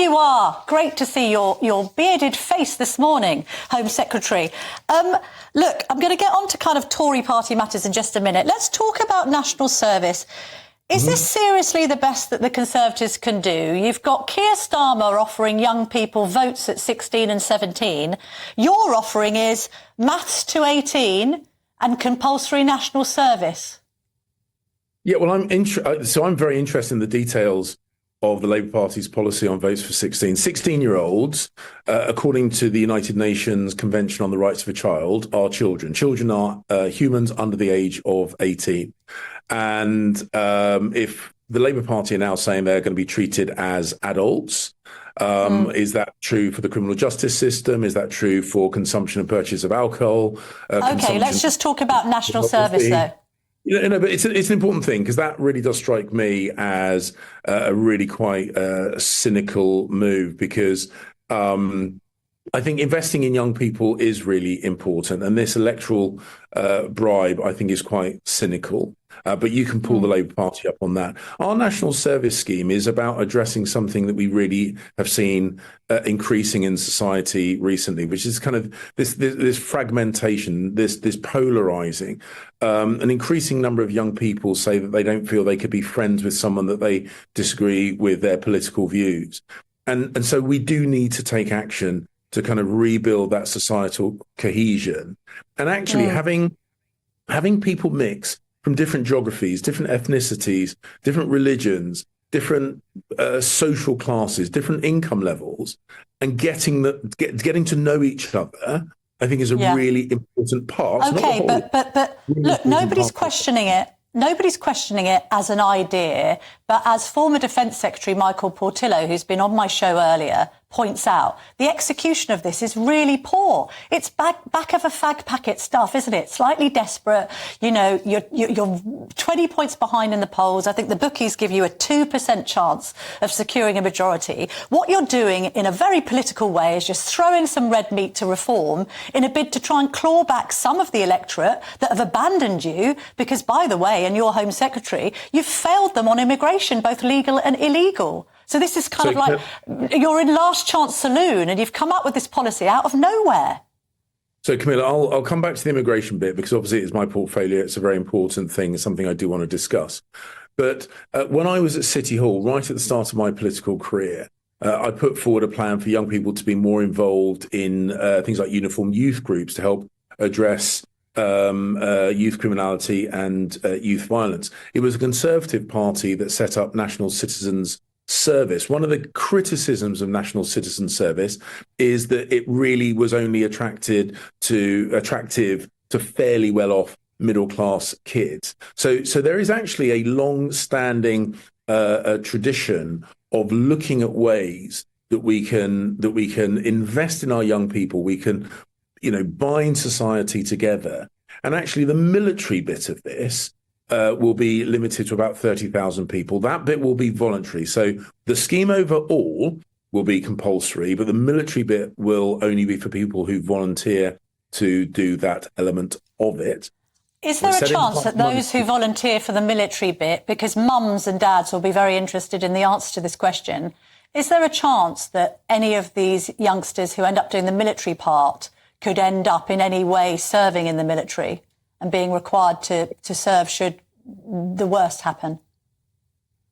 you are. Great to see your bearded face this morning, Home Secretary. Look, I'm going to get on to kind of Tory party matters in just a minute. Let's talk about national service. Is this seriously the best that the Conservatives can do? You've got Keir Starmer offering young people votes at 16 and 17. Your offering is maths to 18 and compulsory national service. Yeah, well, I'm very interested in the details of the Labour Party's policy on votes for 16-year-olds, according to the United Nations Convention on the Rights of a Child, are children. Children are humans under the age of 18. And if the Labour Party are now saying they're going to be treated as adults, is that true for the criminal justice system? Is that true for consumption and purchase of alcohol? OK, let's just talk about national service, though. But it's an important thing, because that really does strike me as a really quite cynical move, because I think investing in young people is really important. And this electoral bribe, I think, is quite cynical. But you can pull the Labour Party up on that. Our national service scheme is about addressing something that we really have seen increasing in society recently, which is kind of this fragmentation, this polarizing. An increasing number of young people say that they don't feel they could be friends with someone that they disagree with their political views. And so we do need to take action to kind of rebuild that societal cohesion. And actually having people mix from different geographies, different ethnicities, different religions, different social classes, different income levels, and getting to know each other, I think, is a really important part. OK, but look, nobody's questioning it. Nobody's questioning it as an idea, but as former Defence Secretary Michael Portillo, who's been on my show earlier, points out, the execution of this is really poor. It's back of a fag packet stuff, isn't it? Slightly desperate. You know, you're 20 points behind in the polls. I think the bookies give you a 2% chance of securing a majority. What you're doing in a very political way is just throwing some red meat to reform in a bid to try and claw back some of the electorate that have abandoned you because, by the way, and your Home Secretary, you've failed them on immigration, both legal and illegal. So this is kind of like you're in last chance saloon and you've come up with this policy out of nowhere. So, Camilla, I'll come back to the immigration bit, because obviously it's my portfolio. It's a very important thing. It's something I do want to discuss. But when I was at City Hall, right at the start of my political career, I put forward a plan for young people to be more involved in things like uniformed youth groups to help address youth criminality and youth violence. It was a Conservative Party that set up National Citizens Service. One of the criticisms of National Citizen Service is that it really was only attractive to fairly well-off middle-class kids. So there is actually a long-standing tradition of looking at ways that we can invest in our young people. We can, bind society together. And actually, the military bit of this will be limited to about 30,000 people. That bit will be voluntary. So the scheme overall will be compulsory, but the military bit will only be for people who volunteer to do that element of it. Is there a chance that those who volunteer for the military bit, because mums and dads will be very interested in the answer to this question, is there a chance that any of these youngsters who end up doing the military part could end up in any way serving in the military and being required to serve should the worst happen?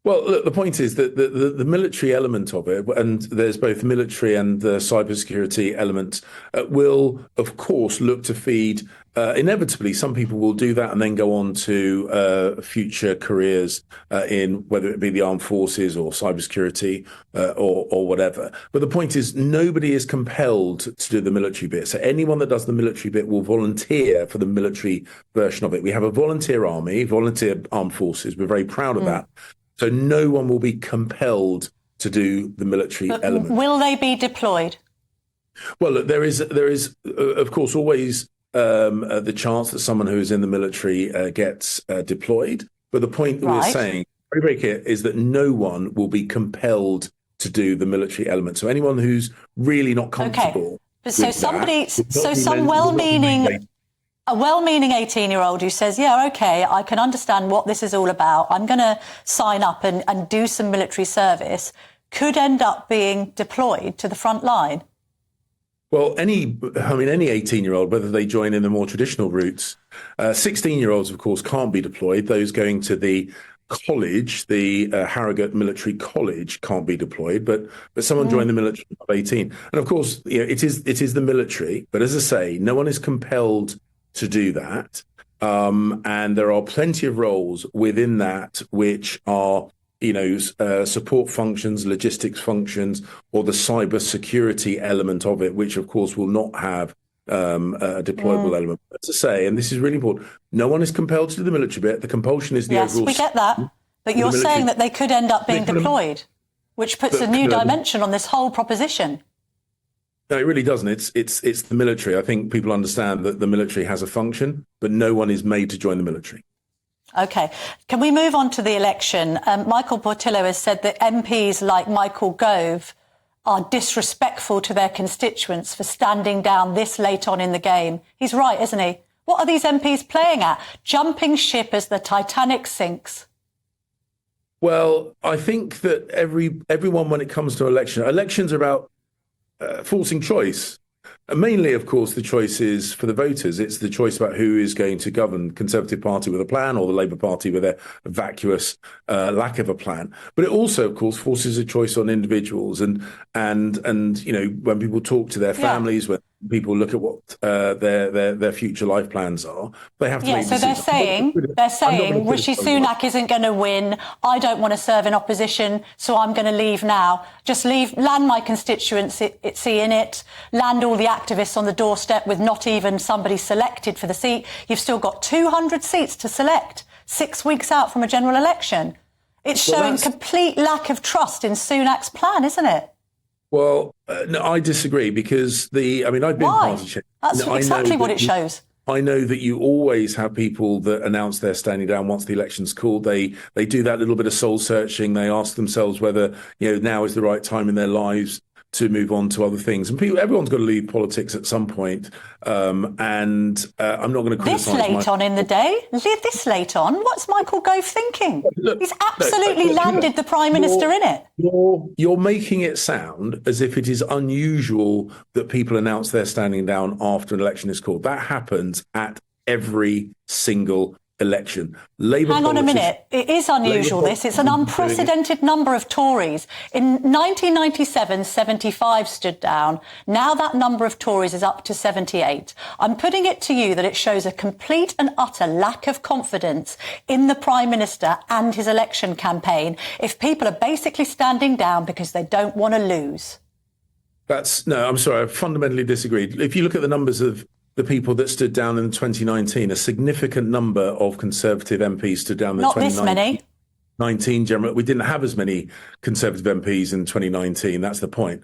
Well, look, the point is that the military element of it, and there's both military and the cybersecurity element, will, of course, look to feed. Inevitably, some people will do that and then go on to future careers in whether it be the armed forces or cybersecurity or whatever. But the point is, nobody is compelled to do the military bit. So anyone that does the military bit will volunteer for the military version of it. We have a volunteer army, volunteer armed forces. We're very proud of that. So no one will be compelled to do the military element. Will they be deployed? Well, look, there is, of course, always the chance that someone who is in the military gets deployed. But the point that we're saying, very clear, is that no one will be compelled to do the military element. So anyone who's really not comfortable. Okay. So some well-meaning. A well-meaning 18-year-old who says, yeah, OK, I can understand what this is all about. I'm going to sign up and do some military service, could end up being deployed to the front line? Well, any 18-year-old, whether they join in the more traditional routes, 16-year-olds, of course, can't be deployed. Those going to the college, the Harrogate Military College, can't be deployed. But someone joined the military of 18, and of course, it is the military. But as I say, no one is compelled to do that, and there are plenty of roles within that which are, support functions, logistics functions, or the cyber security element of it, which of course will not have a deployable element. As I say, and this is really important, no one is compelled to do the military bit. The compulsion is the overall. Yes, we get that. But you're saying that they could end up being deployed, which puts a new dimension on this whole proposition. No, it really doesn't. It's the military. I think people understand that the military has a function, but no one is made to join the military. OK, can we move on to the election? Michael Portillo has said that MPs like Michael Gove are disrespectful to their constituents for standing down this late on in the game. He's right, isn't he? What are these MPs playing at? Jumping ship as the Titanic sinks. Well, I think that everyone, when it comes to elections are about forcing choice. And mainly, of course, the choice is for the voters. It's the choice about who is going to govern, Conservative Party with a plan or the Labour Party with their vacuous lack of a plan. But it also, of course, forces a choice on individuals. And when people talk to their families, when people look at what their future life plans are, they have to make decisions. So they're saying Rishi Sunak isn't going to win. I don't want to serve in opposition, so I'm going to leave now. Just land my constituency in it, land all the activists on the doorstep with not even somebody selected for the seat. You've still got 200 seats to select 6 weeks out from a general election. It's showing complete lack of trust in Sunak's plan, isn't it? Well, no, I disagree because I've been party chair. That's exactly what it shows. I know that you always have people that announce they're standing down once the election's called. They do that little bit of soul searching. They ask themselves whether now is the right time in their lives to move on to other things. And everyone's got to leave politics at some point. I'm not going to criticise. This late on in the day? This late on? What's Michael Gove thinking? He's absolutely landed the Prime Minister in it. You're making it sound as if it is unusual that people announce they're standing down after an election is called. That happens at every single election. Hang on a minute. It is unusual, this. It's an unprecedented number of Tories. In 1997, 75 stood down. Now that number of Tories is up to 78. I'm putting it to you that it shows a complete and utter lack of confidence in the Prime Minister and his election campaign if people are basically standing down because they don't want to lose. I'm sorry, I fundamentally disagree. If you look at the numbers of the people that stood down in 2019, a significant number of Conservative MPs stood down in 2019. Not this many. Generally, we didn't have as many Conservative MPs in 2019. That's the point.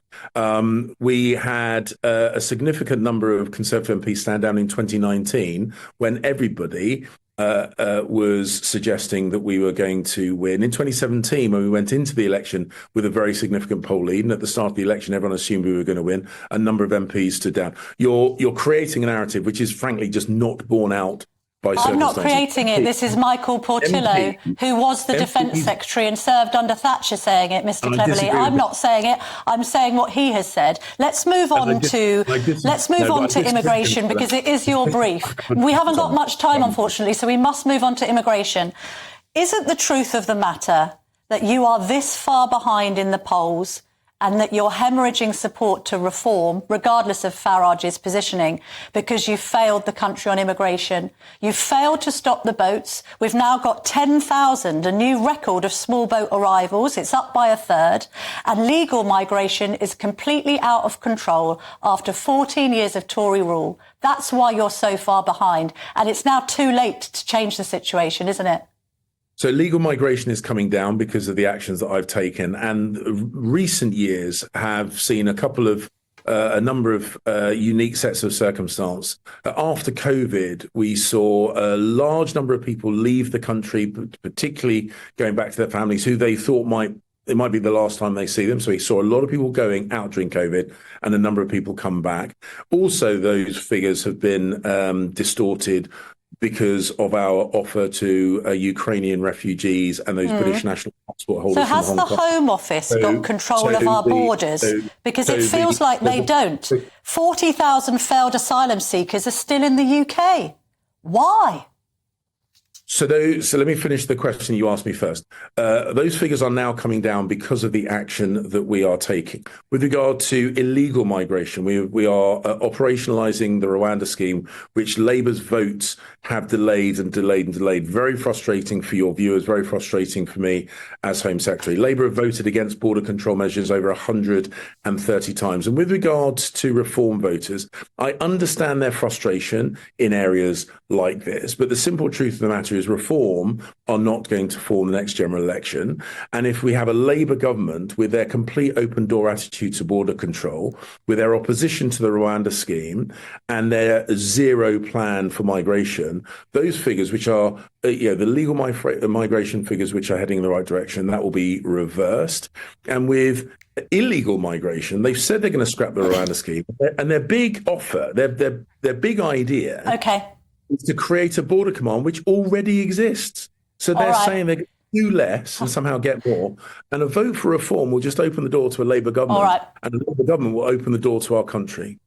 We had a significant number of Conservative MPs stand down in 2019 when everybody was suggesting that we were going to win. In 2017, when we went into the election with a very significant poll lead, and at the start of the election, everyone assumed we were going to win, a number of MPs stood down. You're creating a narrative which is frankly just not borne out by circumstances. I'm not creating it. This is Michael Portillo, who was the Defence Secretary and served under Thatcher, saying it, Mr. Cleverly. I'm not saying it. I'm saying what he has said. Let's move on to immigration, because it is your brief. We haven't got much time, unfortunately, so we must move on to immigration. Isn't the truth of the matter that you are this far behind in the polls and that you're hemorrhaging support to reform, regardless of Farage's positioning, because you failed the country on immigration? You failed to stop the boats. We've now got 10,000, a new record of small boat arrivals. It's up by a third. And legal migration is completely out of control after 14 years of Tory rule. That's why you're so far behind. And it's now too late to change the situation, isn't it? So legal migration is coming down because of the actions that I've taken, and recent years have seen a number of unique sets of circumstance. After COVID, we saw a large number of people leave the country, particularly going back to their families who they thought it might be the last time they see them. So we saw a lot of people going out during COVID and a number of people come back. Also, those figures have been distorted because of our offer to Ukrainian refugees and those British national passport holders So from has Hong the Kong. Home Office got control of our borders? Because it feels like they don't. 40,000 failed asylum seekers are still in the UK. Why? So let me finish the question you asked me first. Those figures are now coming down because of the action that we are taking. With regard to illegal migration, we are operationalising the Rwanda scheme, which Labour's votes have delayed and delayed and delayed. Very frustrating for your viewers, very frustrating for me as Home Secretary. Labour have voted against border control measures over 130 times. And with regards to reform voters, I understand their frustration in areas like this, but the simple truth of the matter is reform are not going to form the next general election. And if we have a Labour government with their complete open door attitude to border control, with their opposition to the Rwanda scheme and their zero plan for migration, those figures, which are the legal migration figures, which are heading in the right direction, that will be reversed. And with illegal migration, they've said they're going to scrap the Rwanda scheme, and their big offer, their big idea, is to create a border command which already exists. So they're saying they're going to do less and somehow get more. And a vote for reform will just open the door to a Labour government, and a Labour government will open the door to our country.